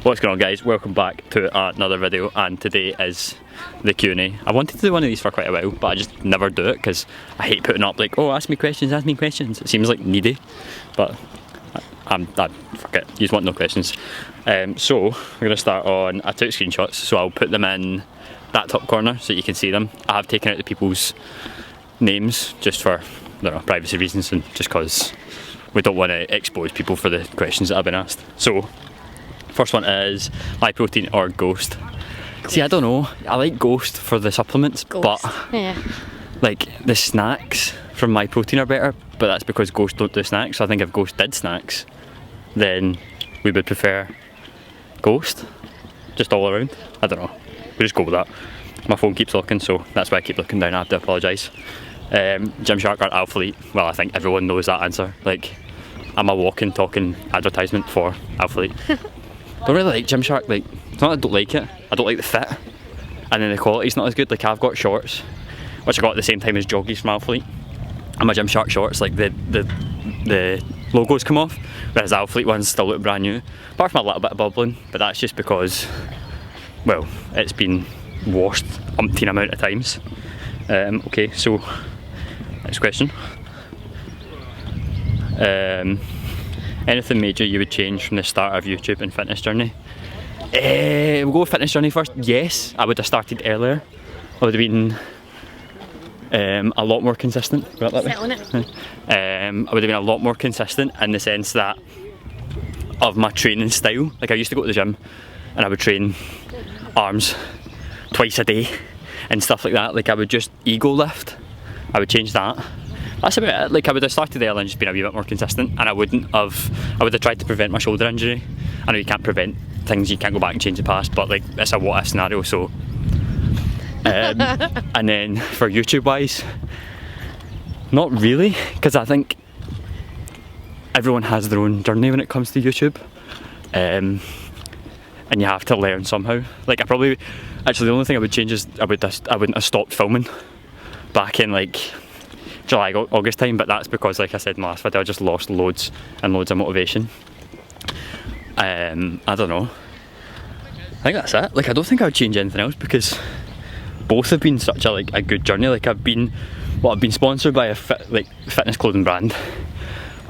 What's going on, guys? Welcome back to another video, and today is the Q&A. I wanted to do one of these for quite a while, but I just never do it because I hate putting up like, oh, ask me questions. It seems like needy, but fuck it, you just want no questions. So we're going to start on, I took screenshots, so I'll put them in that top corner so you can see them. I have taken out the people's names just for, I don't know, privacy reasons, and just because we don't want to expose people for the questions that have been asked. So first one is high protein or Ghost. See, I don't know, I like Ghost for the supplements, but yeah, like the snacks from My Protein are better, but that's because Ghost don't do snacks. So I think if Ghost did snacks, then we would prefer Ghost, just all around. I don't know, we'll just go with that. My phone keeps looking, so that's why I keep looking down. I have to apologise. GYMSHARK or ALPHALETE? Well, I think everyone knows that answer. Like, I'm a walking, talking advertisement for ALPHALETE. Don't really like GYMSHARK. Like, it's not that I don't like it, I don't like the fit, and then the quality's not as good. Like, I've got shorts which I got at the same time as joggies from ALPHALETE, and my GYMSHARK shorts, like the logos come off, whereas the ALPHALETE ones still look brand new, apart from a little bit of bubbling, but that's just because, well, it's been washed umpteen amount of times. Okay, so next question. Anything major you would change from the start of YouTube and fitness journey? We'll go with fitness journey first. Yes, I would have started earlier. I would have been a lot more consistent. I would have been a lot more consistent in the sense that of my training style. Like, I used to go to the gym and I would train arms twice a day and stuff like that. Like, I would just ego lift. I would change that. That's about it. Like, I would have started there and just been a wee bit more consistent, and I would have tried to prevent my shoulder injury. I know you can't prevent things, you can't go back and change the past, but like, it's a what if scenario, so and then for YouTube wise, not really, because I think everyone has their own journey when it comes to YouTube, and you have to learn somehow. Like, actually the only thing I would change is I wouldn't have stopped filming back in like July, August time, but that's because, like I said in my last video, I just lost loads and loads of motivation. I don't know, I think that's it. Like, I don't think I would change anything else because both have been such a good journey. Like, I've been sponsored by a fitness clothing brand.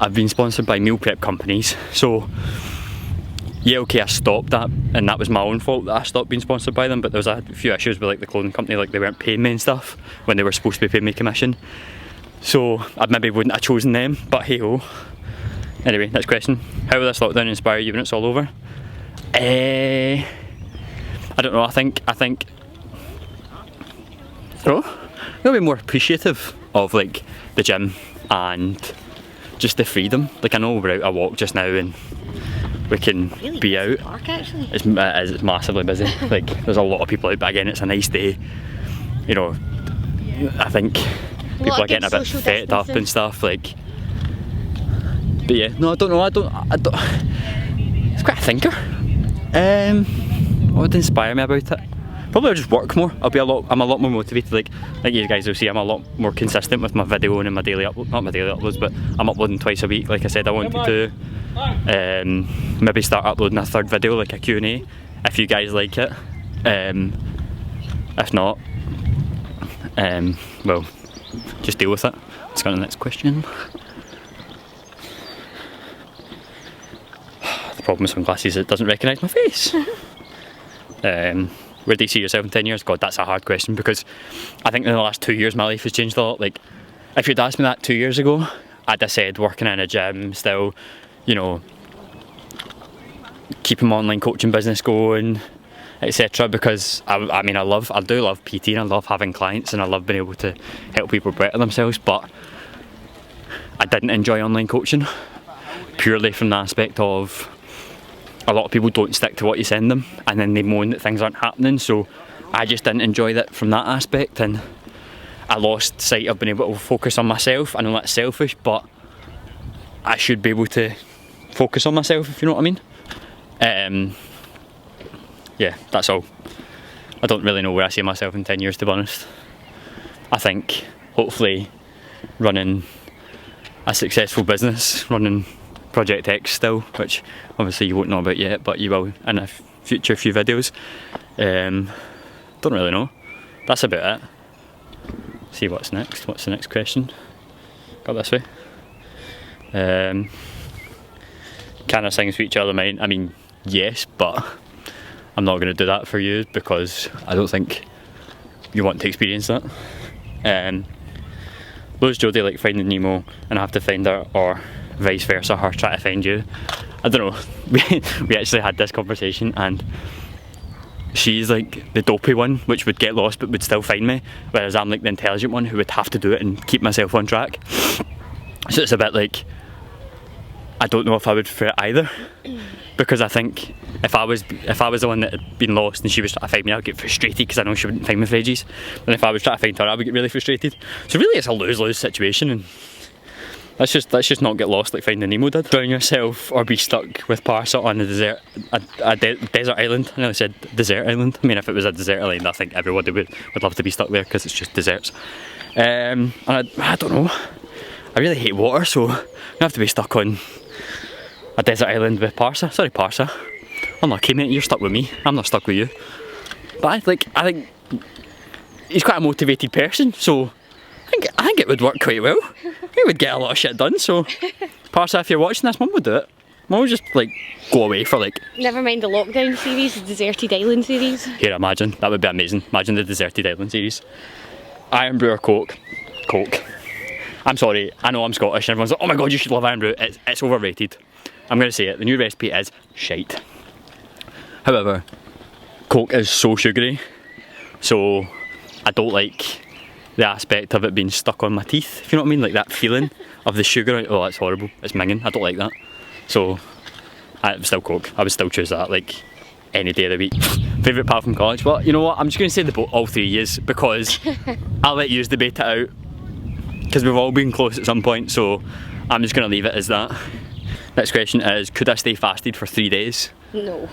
I've been sponsored by meal prep companies. So yeah, okay, I stopped that, and that was my own fault that I stopped being sponsored by them, but there was a few issues with like the clothing company, like they weren't paying me and stuff when they were supposed to be paying me commission. So I maybe wouldn't have chosen them, but hey ho. Anyway, next question. How will this lockdown inspire you when it's all over? I don't know, I think I'll be more appreciative of like the gym and just the freedom. Like, I know we're out a walk just now and we can really be out. Park, actually. It's massively busy. Like, there's a lot of people out, but again, it's a nice day. You know, I think people are getting a bit fed up and stuff. Like, but yeah, no, I don't know. I don't. It's quite a thinker. What would inspire me about it? Probably I'll just work more. I'm a lot more motivated. Like you guys will see, I'm a lot more consistent with my video and my daily upload. Not my daily uploads, but I'm uploading twice a week. Like I said, I wanted to maybe start uploading a third video, like a Q&A, if you guys like it. If not, well, just deal with it. Let's go on to the next question. The problem with sunglasses is it doesn't recognise my face. Where do you see yourself in 10 years? God, that's a hard question, because I think in the last 2 years my life has changed a lot. Like, if you'd asked me that 2 years ago, I'd have said working in a gym still, you know, keeping my online coaching business going, etc. Because I do love PT, and I love having clients, and I love being able to help people better themselves, but I didn't enjoy online coaching purely from the aspect of a lot of people don't stick to what you send them, and then they moan that things aren't happening. So I just didn't enjoy that from that aspect, and I lost sight of being able to focus on myself. I know that's selfish, but I should be able to focus on myself, if you know what I mean. Yeah, that's all. I don't really know where I see myself in 10 years, to be honest. I think hopefully running a successful business, running Project X still, which obviously you won't know about yet, but you will in a future few videos. Don't really know. That's about it. See what's next. What's the next question? Go this way. Can I sing Sweet Child of Mine? I mean, yes, but I'm not going to do that for you because I don't think you want to experience that. Lose Jodie like Finding Nemo and I have to find her, or vice versa, her try to find you. I don't know. We actually had this conversation, and she's like the dopey one, which would get lost but would still find me, whereas I'm like the intelligent one who would have to do it and keep myself on track. So it's a bit like, I don't know if I would prefer it either, because I think if I was the one that had been lost and she was trying to find me, I'd get frustrated because I know she wouldn't find me for ages. And if I was trying to find her, I would get really frustrated. So really it's a lose-lose situation, and let's just not get lost like Finding Nemo did. Drown yourself or be stuck with Parsa on a desert island. I nearly said desert island. I mean, if it was a desert island, I think everybody would love to be stuck there because it's just deserts. And I don't know. I really hate water, so I have to be stuck on a desert island with Parsa. Sorry, Parsa. Unlucky, mate. You're stuck with me. I'm not stuck with you. But I think he's quite a motivated person, so I think it would work quite well. He would get a lot of shit done. So, Parsa, if you're watching this, Mum would do it. Mum would just like go away for like. Never mind the lockdown series, the deserted island series. Here, imagine that would be amazing. Imagine the deserted island series. Iron Brew or Coke? Coke. I'm sorry, I know I'm Scottish and everyone's like, oh my god, you should love Iron Brew. It's overrated. I'm going to say it, the new recipe is shite. However, Coke is so sugary, so I don't like the aspect of it being stuck on my teeth, if you know what I mean, like that feeling of the sugar. Oh, that's horrible, it's minging, I don't like that. So, I'm still Coke, I would still choose that, like, any day of the week. Favourite pal from college? Well, you know what, I'm just going to say all three years, because I'll let you debate it out. Because we've all been close at some point, so I'm just going to leave it as that. Next question is, could I stay fasted for 3 days? No.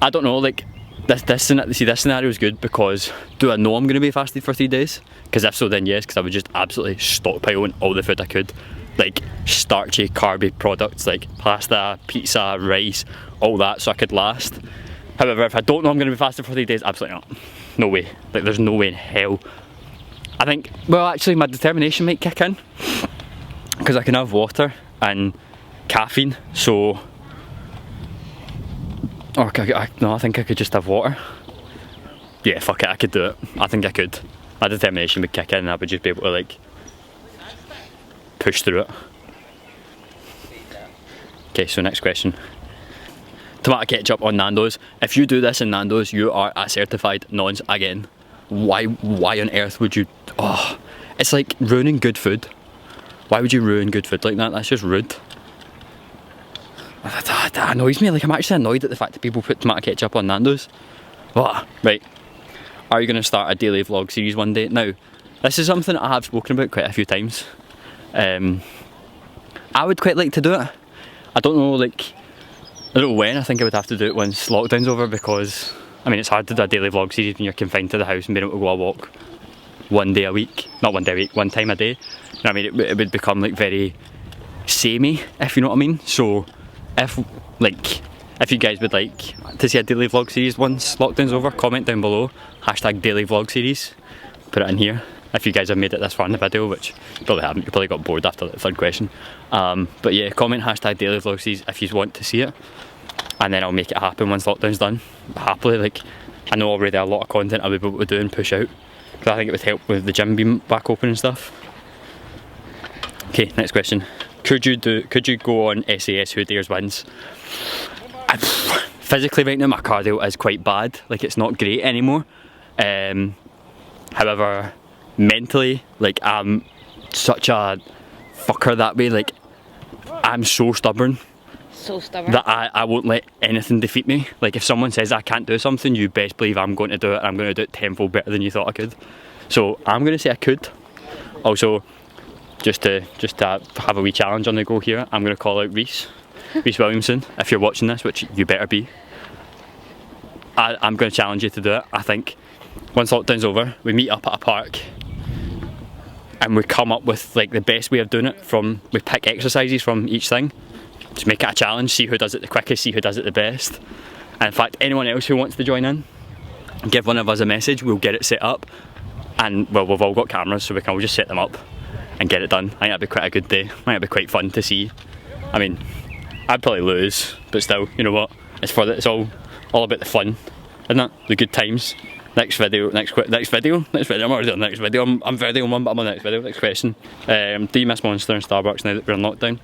I don't know, like, this scenario is good because do I know I'm going to be fasted for 3 days? Because if so, then yes, because I would just absolutely stockpile all the food I could. Like, starchy, carby products like pasta, pizza, rice, all that, so I could last. However, if I don't know I'm going to be fasted for 3 days, absolutely not. No way. Like, there's no way in hell. I think, well, actually my determination might kick in because I can have water and caffeine, so, or no, I think I could just have water. Yeah, fuck it, I could do it. I think I could. My determination would kick in and I would just be able to like push through it. Okay, so next question. Tomato ketchup on Nando's. If you do this in Nando's, you are a certified nonce again. Why on earth would you? Oh, it's like ruining good food. Why would you ruin good food like that? That's just rude. That annoys me. Like, I'm actually annoyed at the fact that people put tomato ketchup on Nando's. Oh, right. Are you going to start a daily vlog series one day? Now, this is something I have spoken about quite a few times. I would quite like to do it. I don't know, like, I don't know when. I think I would have to do it once lockdown's over, because I mean, it's hard to do a daily vlog series when you're confined to the house and being able to go a walk one day a week. Not one day a week, one time a day. You know what I mean? It would become like very samey, if you know what I mean. So if you guys would like to see a daily vlog series once lockdown's over, comment down below, hashtag daily vlog series, put it in here. If you guys have made it this far in the video, which you probably haven't, you probably got bored after the third question. But yeah, comment hashtag daily vlog series if you want to see it. And then I'll make it happen once lockdown's done. Happily, like, I know already a lot of content I'll be able to do and push out. Because I think it would help with the gym being back open and stuff. Okay, next question. Could you go on SAS Who Dares Wins? Physically right now my cardio is quite bad. Like, it's not great anymore. However, mentally, like, I'm such a fucker that way. Like, I'm so stubborn. So stubborn. That I won't let anything defeat me. Like, if someone says I can't do something, you best believe I'm going to do it. I'm going to do it tenfold better than you thought I could. So I'm going to say I could. Also, just to have a wee challenge on the go here, I'm going to call out Reese Williamson. If you're watching this, which you better be, I'm going to challenge you to do it. I think once lockdown's over, we meet up at a park and we come up with like the best way of doing it. We pick exercises from each thing. just make it a challenge, see who does it the quickest, see who does it the best. And in fact, anyone else who wants to join in, give one of us a message, we'll get it set up. And well, we've all got cameras, so we can all just set them up and get it done. I think that'd be quite a good day. I think it'd be quite fun to see. I mean, I'd probably lose, but still, you know what? It's all about the fun, isn't it? The good times. Next video. I'm already on the next video. I'm video one, but I'm on the next video. Next question. Do you miss Monster and Starbucks now that we're in lockdown?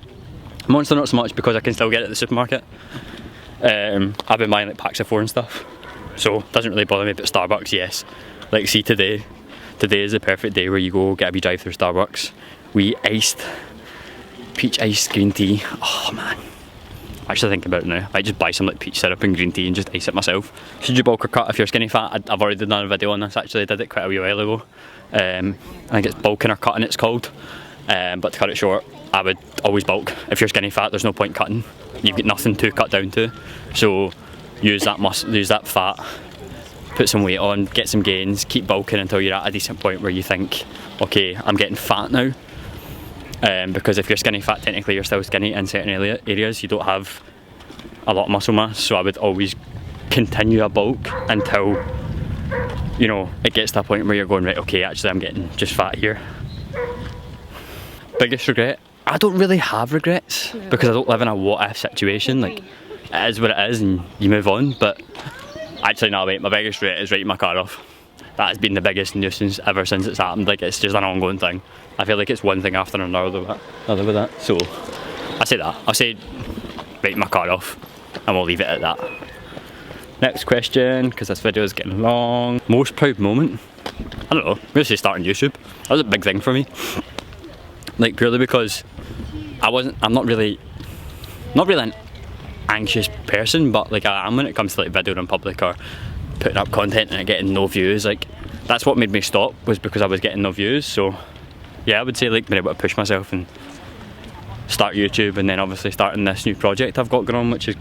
Monster not so much, because I can still get it at the supermarket. I've been buying like packs of 4 and stuff, so it doesn't really bother me. But Starbucks, yes. Like, see, today is the perfect day where you go get a wee drive through Starbucks. We peach iced green tea. Oh man. Actually think about it now, I just buy some like peach syrup and green tea and just ice it myself. Should you bulk or cut if you're skinny fat? I've already done a video on this actually, I did it quite a wee while ago. I think it's bulking or cutting it's called. But to cut it short, I would always bulk. If you're skinny fat, there's no point cutting. You've got nothing to cut down to. So use that fat, put some weight on, get some gains, keep bulking until you're at a decent point where you think, okay, I'm getting fat now. Because if you're skinny fat, technically you're still skinny in certain areas, you don't have a lot of muscle mass, so I would always continue a bulk until, you know, it gets to a point where you're going, right, okay, actually I'm getting just fat here. Biggest regret? I don't really have regrets, because I don't live in a what if situation. Like, it is what it is and you move on. But actually no, wait, my biggest regret is writing my car off. That has been the biggest nuisance ever since it's happened. Like, it's just an ongoing thing. I feel like it's one thing after another with that. So I say that. I'll say write my car off and we'll leave it at that. Next question, because this video is getting long. Most proud moment? I don't know, I'm gonna say starting YouTube. That was a big thing for me. Like, purely because I'm not really an anxious person, but like I am when it comes to like videoing in public or putting up content and getting no views. Like, that's what made me stop, was because I was getting no views. So yeah, I would say like being able to push myself and start YouTube, and then obviously starting this new project I've got going on, which is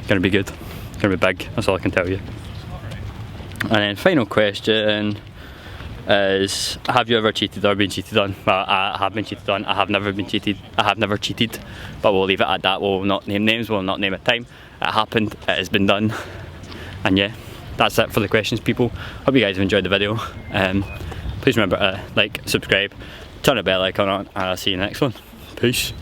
gonna be good, gonna be big, that's all I can tell you. And then final question is, have you ever cheated or been cheated on? Well, I have been cheated on. I have never been cheated. I have never cheated, but we'll leave it at that. We'll not name names, we'll not name a time. It happened, it has been done, and yeah, that's it for the questions, people. Hope you guys have enjoyed the video. Please remember to like, subscribe, turn the bell icon on, and I'll see you in the next one. Peace.